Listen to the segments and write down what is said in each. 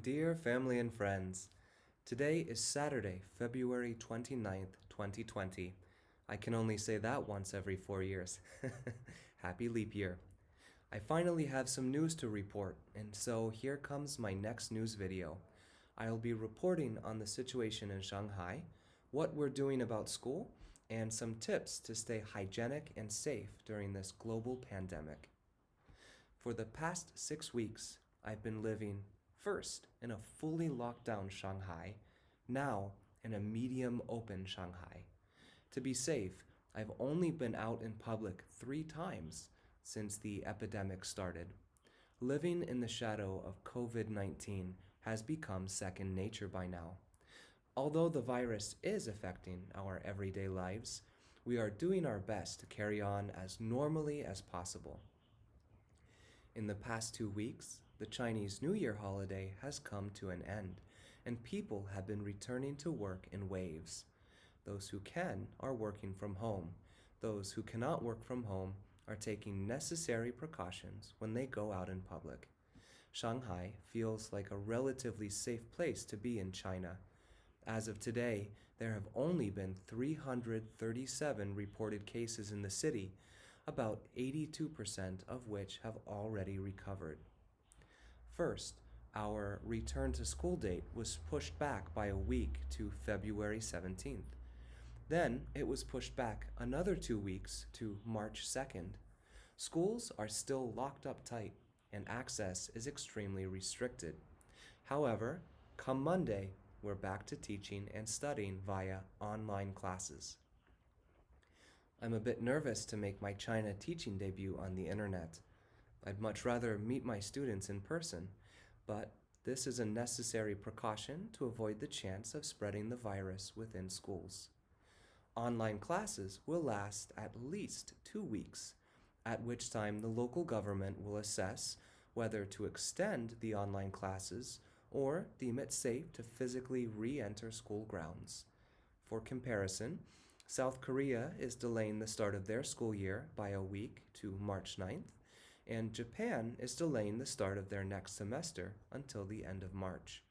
Dear family and friends, today is Saturday, February 29th, 2020. I can only say that once every 4 years. Happy leap year. I finally have some news to report, and so here comes my next news video. I'll be reporting on the situation in Shanghai, what we're doing about school, and some tips to stay hygienic and safe during this global pandemic. For the past 6 weeks, I've been living first in a fully locked down Shanghai, now in a medium open Shanghai. To be safe, I've only been out in public 3 times since the epidemic started. Living in the shadow of COVID-19 has become second nature by now. Although the virus is affecting our everyday lives, we are doing our best to carry on as normally as possible. In the past 2 weeks, the Chinese New Year holiday has come to an end, and people have been returning to work in waves. Those who can are working from home. Those who cannot work from home are taking necessary precautions when they go out in public. Shanghai feels like a relatively safe place to be in China. As of today, there have only been 337 reported cases in the city, about 82% of which have already recovered. First, our return to school date was pushed back by a week to February 17th. Then it was pushed back another 2 weeks to March 2nd. Schools are still locked up tight and access is extremely restricted. However, come Monday, we're back to teaching and studying via online classes. I'm a bit nervous to make my China teaching debut on the internet. I'd much rather meet my students in person, but this is a necessary precaution to avoid the chance of spreading the virus within schools. Online classes will last at least 2 weeks, at which time the local government will assess whether to extend the online classes or deem it safe to physically re-enter school grounds. For comparison, South Korea is delaying the start of their school year by a week to March 9th, and Japan is delaying the start of their next semester until the end of March.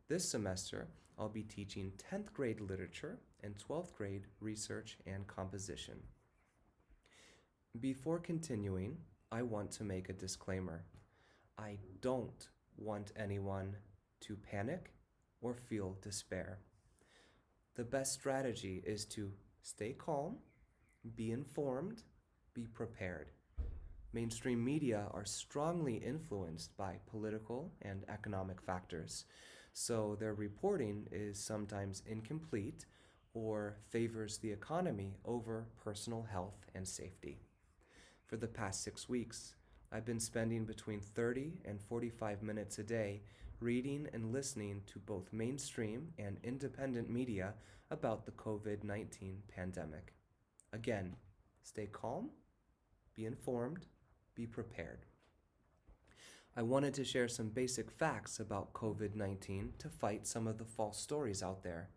This semester, I'll be teaching 10th grade literature and 12th grade research and composition. Before continuing, I want to make a disclaimer. I don't want anyone to panic or feel despair. The best strategy is to stay calm, be informed, be prepared. Mainstream media are strongly influenced by political and economic factors, so their reporting is sometimes incomplete or favors the economy over personal health and safety. For the past 6 weeks, I've been spending between 30 and 45 minutes a day reading and listening to both mainstream and independent media about the COVID-19 pandemic. Again, stay calm, be informed, be prepared. I wanted to share some basic facts about COVID-19 to fight some of the false stories out there.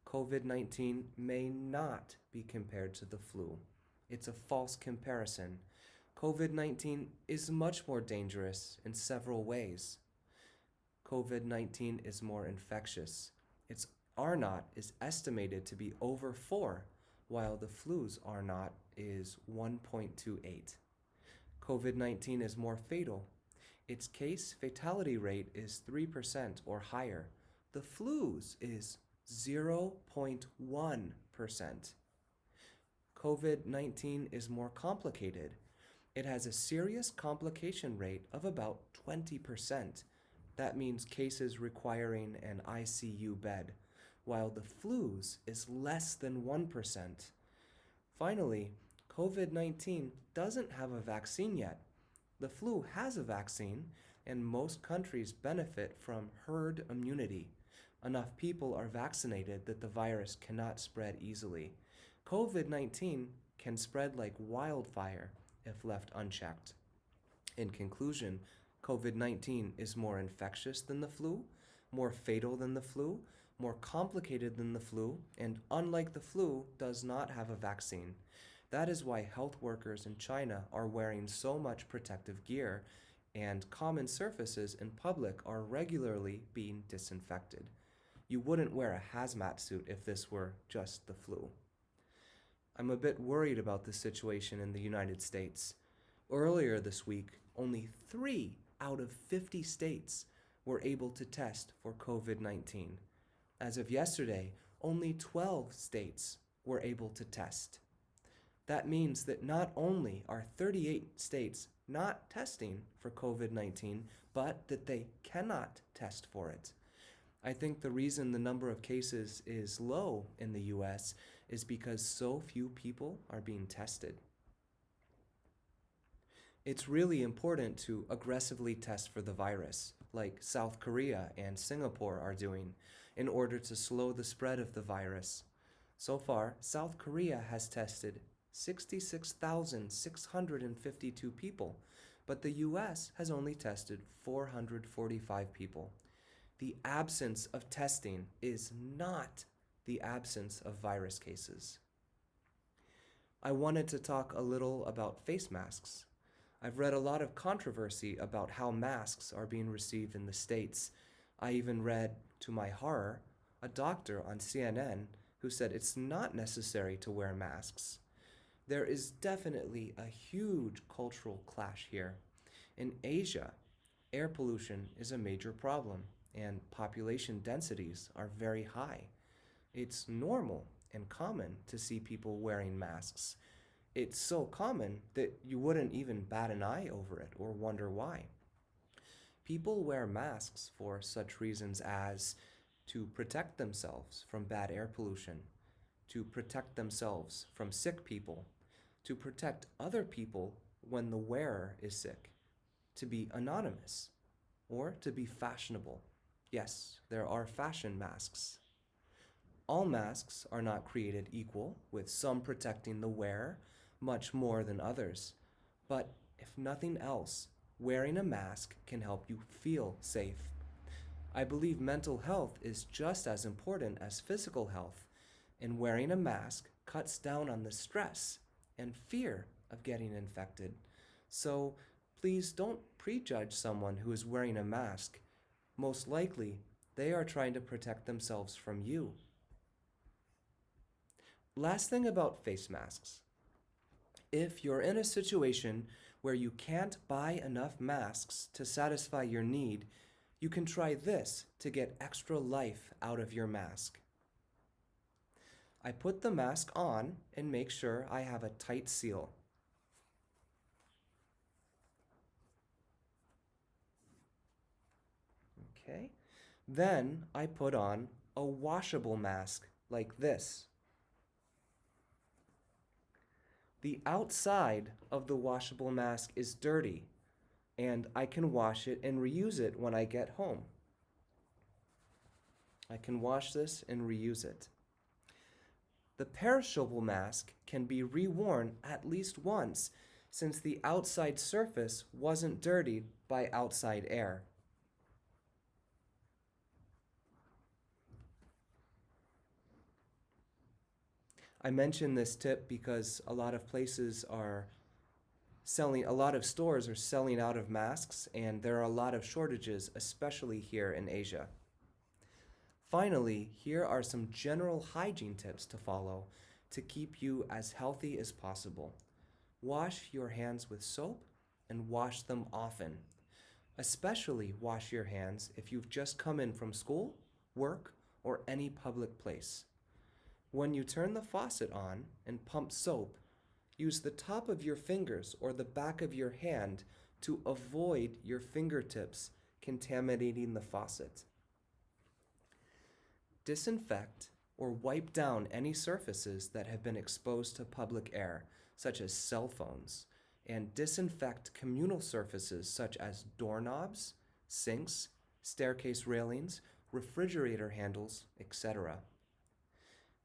COVID-19 may not be compared to the flu. It's a false comparison. COVID-19 is much more dangerous in several ways. COVID-19 is more infectious. Its R naught is estimated to be over 4, while the flu's R naught is 1.28. COVID-19 is more fatal. Its case fatality rate is 3% or higher. The flu's is 0.1%. COVID-19 is more complicated. It has a serious complication rate of about 20%. That means cases requiring an ICU bed, while the flu's is less than 1%. Finally, COVID-19 doesn't have a vaccine yet. The flu has a vaccine, and most countries benefit from herd immunity. Enough people are vaccinated that the virus cannot spread easily. COVID-19 can spread like wildfire if left unchecked. In conclusion, COVID-19 is more infectious than the flu, more fatal than the flu, more complicated than the flu, and unlike the flu, does not have a vaccine. That is why health workers in China are wearing so much protective gear and common surfaces in public are regularly being disinfected. You wouldn't wear a hazmat suit if this were just the flu. I'm a bit worried about the situation in the United States. Earlier this week, only 3 out of 50 states were able to test for COVID 19. As of yesterday, only 12 states were able to test. That means that not only are 38 states not testing for COVID 19, but that they cannot test for it. I think the reason the number of cases is low in the US is because so few people are being tested. It's really important to aggressively test for the virus, like South Korea and Singapore are doing, in order to slow the spread of the virus. So far, South Korea has tested 66,652 people, but the US has only tested 445 people. The absence of testing is not the absence of virus cases. I wanted to talk a little about face masks. I've read a lot of controversy about how masks are being received in the States. I even read, to my horror, a doctor on CNN who said it's not necessary to wear masks. There is definitely a huge cultural clash here. In Asia, air pollution is a major problem, and population densities are very high. It's normal and common to see people wearing masks. It's so common that you wouldn't even bat an eye over it or wonder why. People wear masks for such reasons as to protect themselves from bad air pollution, to protect themselves from sick people, to protect other people when the wearer is sick, to be anonymous, or to be fashionable. Yes, there are fashion masks. All masks are not created equal, with some protecting the wearer much more than others. But if nothing else, wearing a mask can help you feel safe. I believe mental health is just as important as physical health, and wearing a mask cuts down on the stress and fear of getting infected. So please don't prejudge someone who is wearing a mask. Most likely, they are trying to protect themselves from you. Last thing about face masks. If you're in a situation where you can't buy enough masks to satisfy your need, you can try this to get extra life out of your mask. I put the mask on and make sure I have a tight seal. Okay. Then I put on a washable mask like this. The outside of the washable mask is dirty, and I can wash it and reuse it when I get home. I can wash this and reuse it. The perishable mask can be reworn at least once, since the outside surface wasn't dirtied by outside air. I mention this tip because a lot of stores are selling out of masks, and there are a lot of shortages, especially here in Asia. Finally, here are some general hygiene tips to follow to keep you as healthy as possible. Wash your hands with soap and wash them often. Especially wash your hands if you've just come in from school, work, or any public place. When you turn the faucet on and pump soap, use the top of your fingers or the back of your hand to avoid your fingertips contaminating the faucet. Disinfect or wipe down any surfaces that have been exposed to public air, such as cell phones, and disinfect communal surfaces such as doorknobs, sinks, staircase railings, refrigerator handles, etc.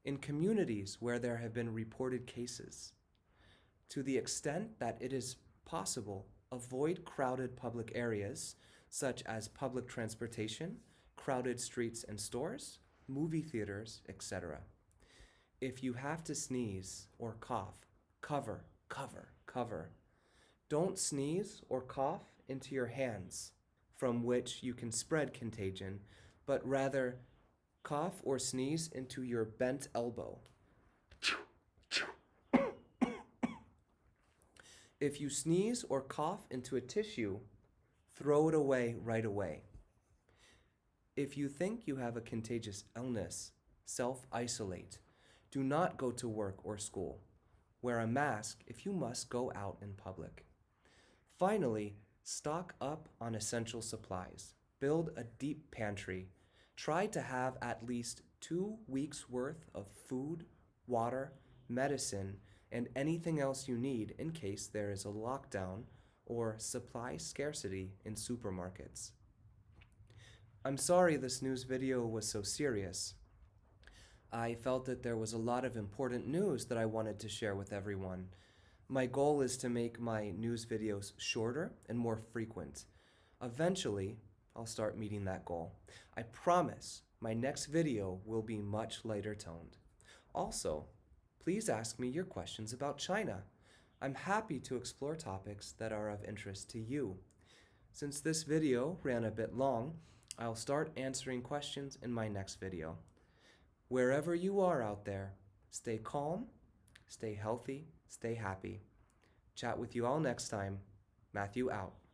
In communities where there have been reported cases, to the extent that it is possible, avoid crowded public areas such as public transportation, crowded streets and stores, movie theaters, etc. If you have to sneeze or cough, cover. Don't sneeze or cough into your hands, from which you can spread contagion, but rather cough or sneeze into your bent elbow. If you sneeze or cough into a tissue, throw it away right away. If you think you have a contagious illness, self-isolate. Do not go to work or school. Wear a mask if you must go out in public. Finally, stock up on essential supplies. Build a deep pantry. Try to have at least 2 weeks' worth of food, water, medicine, and anything else you need in case there is a lockdown or supply scarcity in supermarkets. I'm sorry this news video was so serious. I felt that there was a lot of important news that I wanted to share with everyone. My goal is to make my news videos shorter and more frequent. Eventually, I'll start meeting that goal. I promise my next video will be much lighter toned. Also, please ask me your questions about China. I'm happy to explore topics that are of interest to you. Since this video ran a bit long, I'll start answering questions in my next video. Wherever you are out there, stay calm, stay healthy, stay happy. Chat with you all next time. Matthew out.